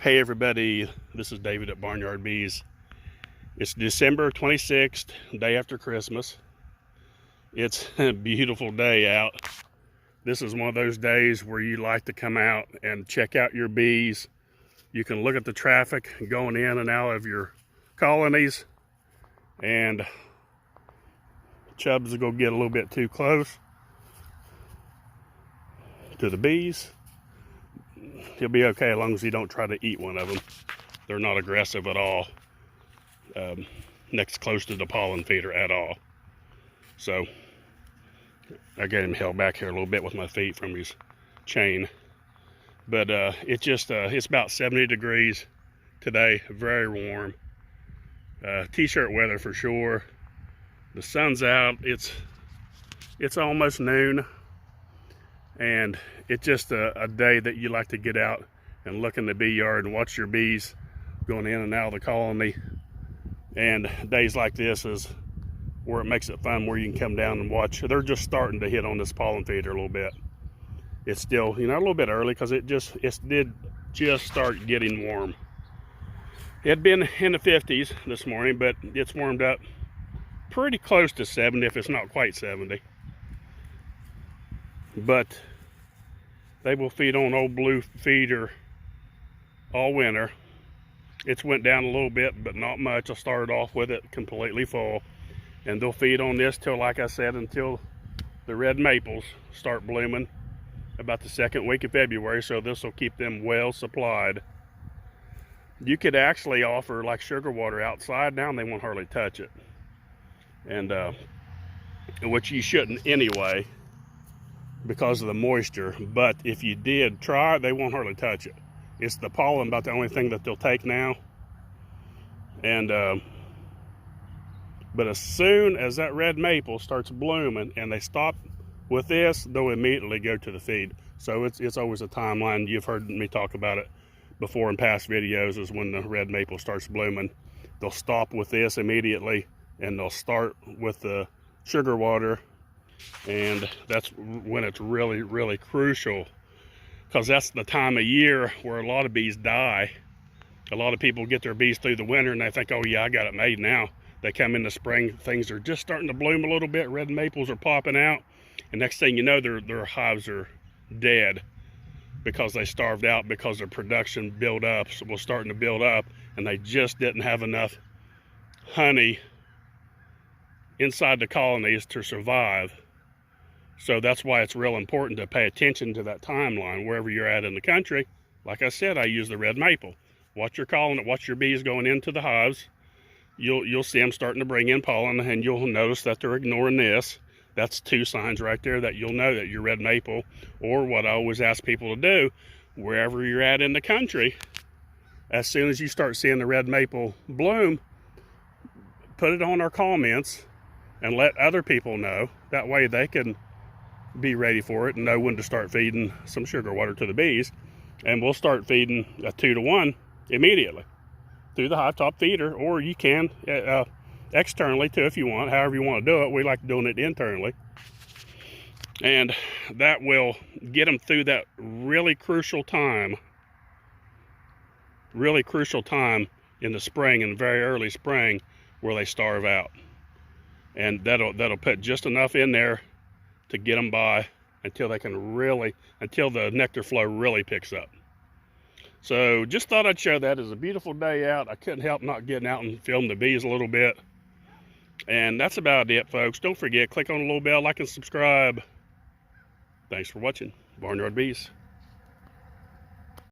Hey everybody, this is David at Barnyard Bees. It's December 26th, day after Christmas. It's a beautiful day out. This is one of those days where you like to come out and check out your bees. You can look at the traffic going in and out of your colonies, and chubs will go get a little bit too close to the bees. He'll be okay as long as you don't try to eat one of them. They're not aggressive at all, next close to the pollen feeder at all. So I got him held back here a little bit with my feet from his chain. But it's about 70 degrees today, very warm. T-shirt weather for sure. The sun's out. It's almost noon. And it's just a day that you like to get out and look in the bee yard and watch your bees going in and out of the colony. And days like this is where it makes it fun, where you can come down and watch. They're just starting to hit on this pollen feeder a little bit. It's still, a little bit early because it did just start getting warm. It had been in the 50s this morning, but it's warmed up pretty close to 70, if it's not quite 70. But they will feed on old blue feeder all winter. It's went down a little bit, but not much. I started off with it completely full, and they'll feed on this till, like I said, until the red maples start blooming about the second week of February. So this will keep them well supplied. You could actually offer like sugar water outside now, and they won't hardly touch it, and which you shouldn't anyway, because of the moisture. But if you did try it, they won't hardly touch it. It's the pollen about the only thing that they'll take now. And but as soon as that red maple starts blooming and they stop with this, they'll immediately go to the feed. So it's always a timeline. You've heard me talk about it before in past videos, is when the red maple starts blooming. They'll stop with this immediately, and they'll start with the sugar water. And that's when it's really, really crucial, because that's the time of year where a lot of bees die. A lot of people get their bees through the winter and they think, oh yeah, I got it made now. They come in the spring, things are just starting to bloom a little bit, red maples are popping out, and next thing you know, their hives are dead because they starved out, because their production was starting to build up, and they just didn't have enough honey inside the colonies to survive. So that's why it's real important to pay attention to that timeline wherever you're at in the country. Like I said, I use the red maple. Watch your colony, watch your bees going into the hives. You'll see them starting to bring in pollen, and you'll notice that they're ignoring this. That's two signs right there that you'll know that your red maple, or what I always ask people to do, wherever you're at in the country, as soon as you start seeing the red maple bloom, put it on our comments and let other people know. That way they can be ready for it and know when to start feeding some sugar water to the bees. And we'll start feeding a 2-to-1 immediately through the hive top feeder, or you can externally too if you want, however you want to do it. We like doing it internally, and that will get them through that really crucial time in the spring, in the very early spring, where they starve out. And that'll put just enough in there to get them by until until the nectar flow really picks up. So just thought I'd show that. It's a beautiful day out. I couldn't help not getting out and film the bees a little bit. And that's about it, folks. Don't forget, click on the little bell, like and subscribe. Thanks for watching Barnyard Bees.